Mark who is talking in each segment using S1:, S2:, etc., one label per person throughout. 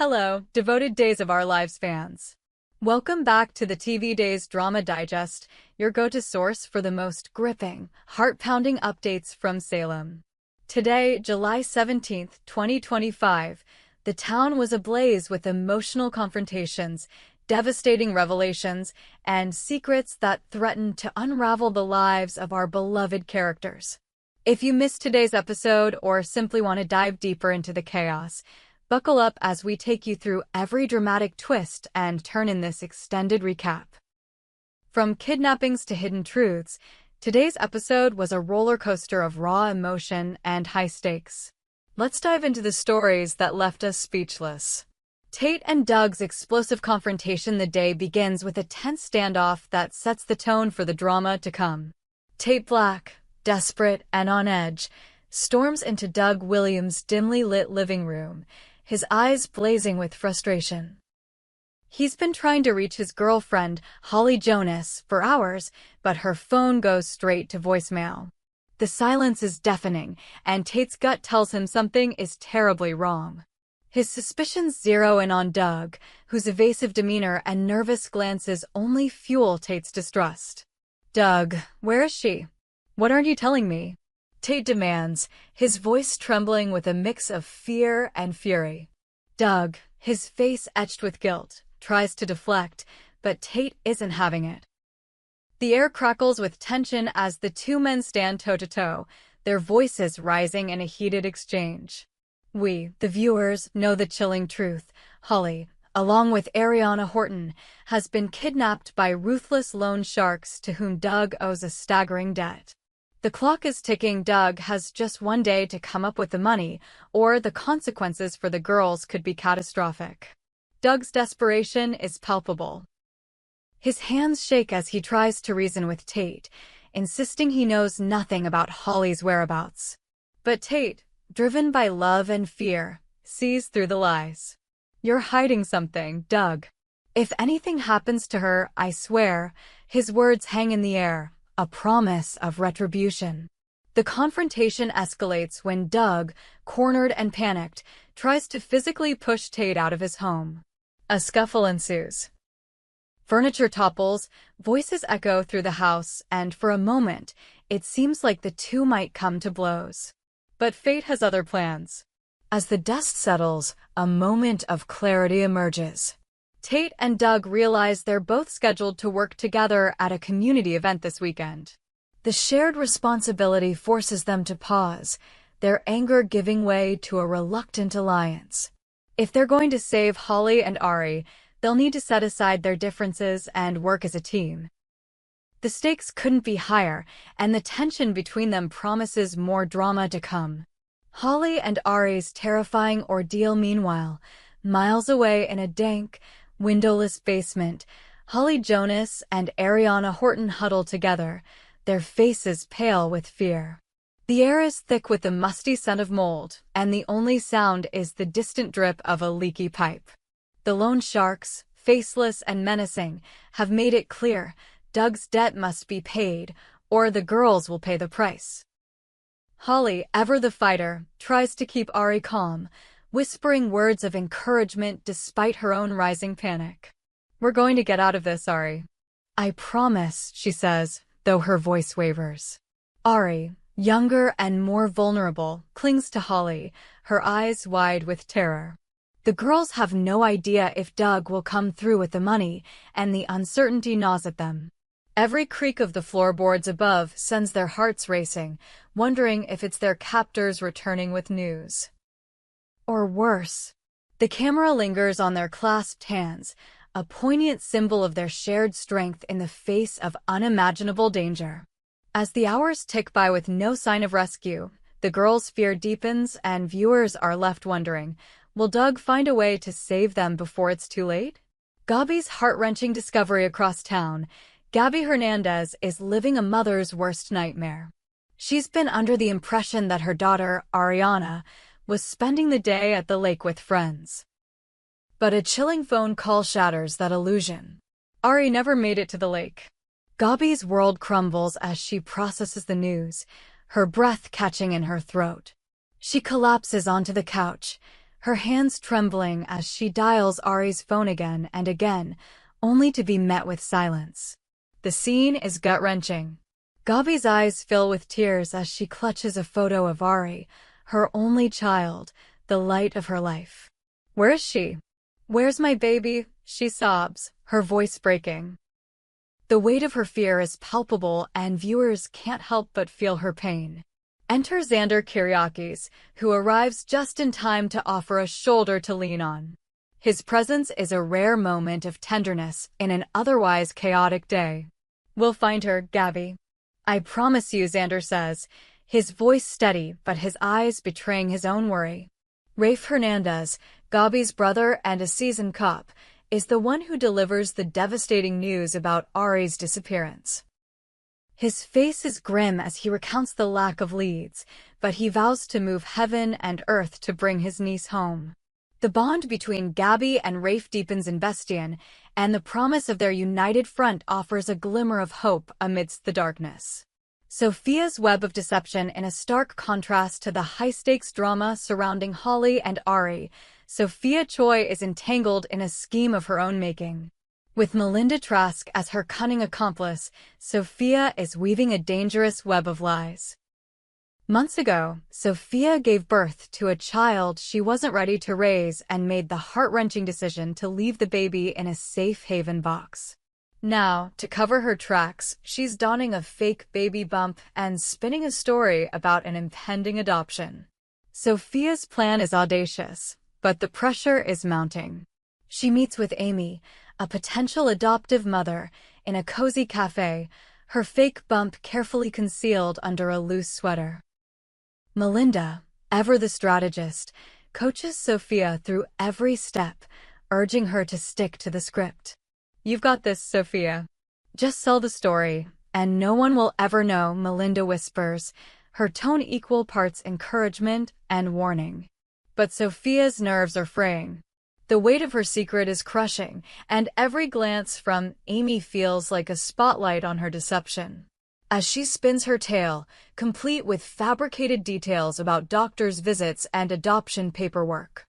S1: Hello, devoted Days of Our Lives fans. Welcome back to the TV Days Drama Digest, your go-to source for the most gripping, heart-pounding updates from Salem. Today, July 17th, 2025, the town was ablaze with emotional confrontations, devastating revelations, and secrets that threatened to unravel the lives of our beloved characters. If you missed today's episode or simply want to dive deeper into the chaos, buckle up as we take you through every dramatic twist and turn in this extended recap. From kidnappings to hidden truths, today's episode was a roller coaster of raw emotion and high stakes. Let's dive into the stories that left us speechless. Tate and Doug's explosive confrontation. The day begins with a tense standoff that sets the tone for the drama to come. Tate Black, desperate and on edge, storms into Doug Williams' dimly lit living room, his eyes blazing with frustration. He's been trying to reach his girlfriend, Holly Jonas, for hours, but her phone goes straight to voicemail. The silence is deafening, and Tate's gut tells him something is terribly wrong. His suspicions zero in on Doug, whose evasive demeanor and nervous glances only fuel Tate's distrust. "Doug, where is she? What aren't you telling me?" Tate demands, his voice trembling with a mix of fear and fury. Doug, his face etched with guilt, tries to deflect, but Tate isn't having it. The air crackles with tension as the two men stand toe-to-toe, their voices rising in a heated exchange. We, the viewers, know the chilling truth. Holly, along with Ariana Horton, has been kidnapped by ruthless loan sharks to whom Doug owes a staggering debt. The clock is ticking. Doug has just one day to come up with the money, or the consequences for the girls could be catastrophic. Doug's desperation is palpable. His hands shake as he tries to reason with Tate, insisting he knows nothing about Holly's whereabouts. But Tate, driven by love and fear, sees through the lies. "You're hiding something, Doug. If anything happens to her, I swear," his words hang in the air, a promise of retribution. The confrontation escalates when Doug, cornered and panicked, tries to physically push Tate out of his home. A scuffle ensues. Furniture topples, voices echo through the house, and for a moment, it seems like the two might come to blows. But fate has other plans. As the dust settles, a moment of clarity emerges. Tate and Doug realize they're both scheduled to work together at a community event this weekend. The shared responsibility forces them to pause, their anger giving way to a reluctant alliance. If they're going to save Holly and Ari, they'll need to set aside their differences and work as a team. The stakes couldn't be higher, and the tension between them promises more drama to come. Holly and Ari's terrifying ordeal. Meanwhile, miles away in a dank, windowless basement, Holly Jonas and Ariana Horton huddle together, their faces pale with fear. The air is thick with the musty scent of mold, and the only sound is the distant drip of a leaky pipe. The loan sharks, faceless and menacing, have made it clear Doug's debt must be paid, or the girls will pay the price. Holly, ever the fighter, tries to keep Ari calm, whispering words of encouragement despite her own rising panic. "We're going to get out of this, Ari. I promise," she says, though her voice wavers. Ari, younger and more vulnerable, clings to Holly, her eyes wide with terror. The girls have no idea if Doug will come through with the money, and the uncertainty gnaws at them. Every creak of the floorboards above sends their hearts racing, wondering if it's their captors returning with news. Or worse. The camera lingers on their clasped hands, a poignant symbol of their shared strength in the face of unimaginable danger. As the hours tick by with no sign of rescue, the girls' fear deepens and viewers are left wondering, will Doug find a way to save them before it's too late? Gabby's heart-wrenching discovery across town. Gabby Hernandez is living a mother's worst nightmare. She's been under the impression that her daughter, Ariana, was spending the day at the lake with friends. But a chilling phone call shatters that illusion. Ari never made it to the lake. Gabby's world crumbles as she processes the news, her breath catching in her throat. She collapses onto the couch, her hands trembling as she dials Ari's phone again and again, only to be met with silence. The scene is gut-wrenching. Gabi's eyes fill with tears as she clutches a photo of Ari, her only child, the light of her life. "Where is she? Where's my baby?" she sobs, her voice breaking. The weight of her fear is palpable and viewers can't help but feel her pain. Enter Xander Kyriakis, who arrives just in time to offer a shoulder to lean on. His presence is a rare moment of tenderness in an otherwise chaotic day. "We'll find her, Gabi. I promise you," Xander says, his voice steady but his eyes betraying his own worry. Rafe Hernandez, Gabi's brother and a seasoned cop, is the one who delivers the devastating news about Ari's disappearance. His face is grim as he recounts the lack of leads, but he vows to move heaven and earth to bring his niece home. The bond between Gabi and Rafe deepens in Bestian, and the promise of their united front offers a glimmer of hope amidst the darkness. Sophia's web of deception in a stark contrast to the high-stakes drama surrounding Holly and Ari, Sophia Choi is entangled in a scheme of her own making. With Melinda Trask as her cunning accomplice, Sophia is weaving a dangerous web of lies. Months ago, Sophia gave birth to a child she wasn't ready to raise and made the heart-wrenching decision to leave the baby in a safe haven box. Now, to cover her tracks, she's donning a fake baby bump and spinning a story about an impending adoption. Sophia's plan is audacious, but the pressure is mounting. She meets with Amy, a potential adoptive mother, in a cozy cafe, her fake bump carefully concealed under a loose sweater. Melinda, ever the strategist, coaches Sophia through every step, urging her to stick to the script. "You've got this, Sophia. Just sell the story, and no one will ever know," Melinda whispers, her tone equal parts encouragement and warning. But Sophia's nerves are fraying. The weight of her secret is crushing, and every glance from Amy feels like a spotlight on her deception. As she spins her tale, complete with fabricated details about doctors' visits and adoption paperwork.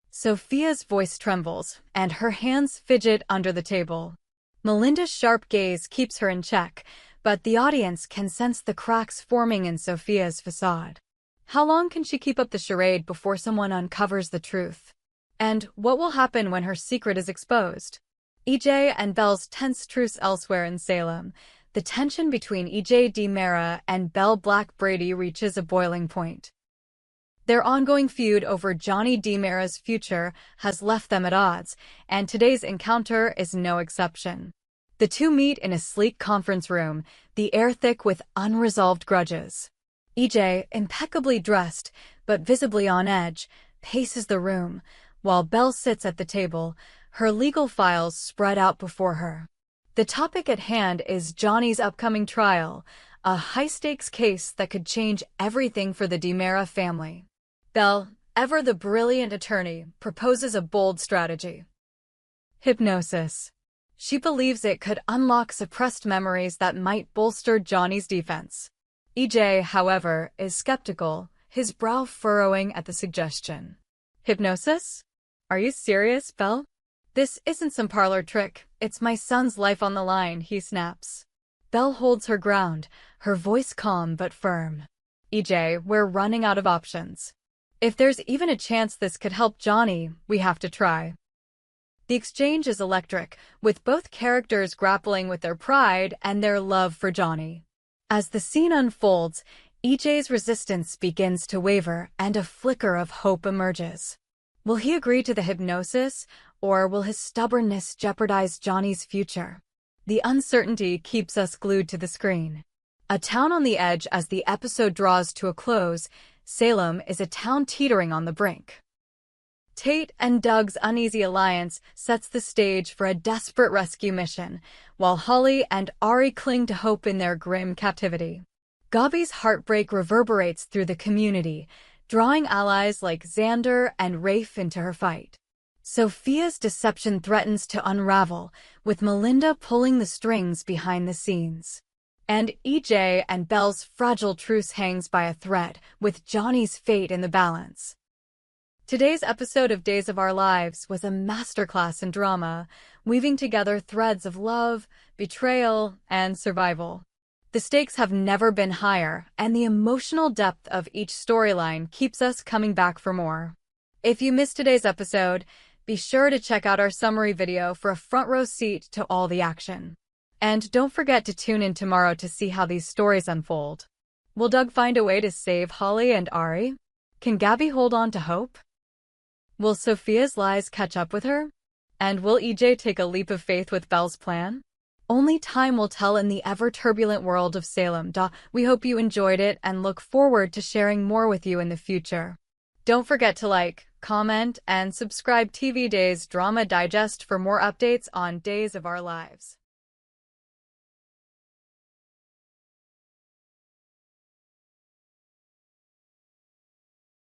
S1: Sophia's voice trembles, and her hands fidget under the table. Melinda's sharp gaze keeps her in check, but the audience can sense the cracks forming in Sophia's facade. How long can she keep up the charade before someone uncovers the truth? And what will happen when her secret is exposed? EJ and Belle's tense truce elsewhere in Salem. The tension between EJ DiMera and Belle Black Brady reaches a boiling point. Their ongoing feud over Johnny DiMera's future has left them at odds, and today's encounter is no exception. The two meet in a sleek conference room, the air thick with unresolved grudges. EJ, impeccably dressed, but visibly on edge, paces the room, while Belle sits at the table, her legal files spread out before her. The topic at hand is Johnny's upcoming trial, a high-stakes case that could change everything for the DiMera family. Belle, ever the brilliant attorney, proposes a bold strategy. Hypnosis. She believes it could unlock suppressed memories that might bolster Johnny's defense. EJ, however, is skeptical, his brow furrowing at the suggestion. "Hypnosis? Are you serious, Belle? This isn't some parlor trick, it's my son's life on the line," he snaps. Belle holds her ground, her voice calm but firm. "EJ, we're running out of options. If there's even a chance this could help Johnny, we have to try." The exchange is electric, with both characters grappling with their pride and their love for Johnny. As the scene unfolds, EJ's resistance begins to waver and a flicker of hope emerges. Will he agree to the hypnosis, or will his stubbornness jeopardize Johnny's future? The uncertainty keeps us glued to the screen. A town on the edge. As the episode draws to a close, Salem is a town teetering on the brink. Tate and Doug's uneasy alliance sets the stage for a desperate rescue mission, while Holly and Ari cling to hope in their grim captivity. Gabi's heartbreak reverberates through the community, drawing allies like Xander and Rafe into her fight. Sophia's deception threatens to unravel, with Melinda pulling the strings behind the scenes. And EJ and Belle's fragile truce hangs by a thread, with Johnny's fate in the balance. Today's episode of Days of Our Lives was a masterclass in drama, weaving together threads of love, betrayal, and survival. The stakes have never been higher, and the emotional depth of each storyline keeps us coming back for more. If you missed today's episode, be sure to check out our summary video for a front row seat to all the action. And don't forget to tune in tomorrow to see how these stories unfold. Will Doug find a way to save Holly and Ari? Can Gabby hold on to hope? Will Sophia's lies catch up with her? And will EJ take a leap of faith with Belle's plan? Only time will tell in the ever-turbulent world of Salem. We hope you enjoyed it and look forward to sharing more with you in the future. Don't forget to like, comment, and subscribe TV Days Drama Digest for more updates on Days of Our Lives.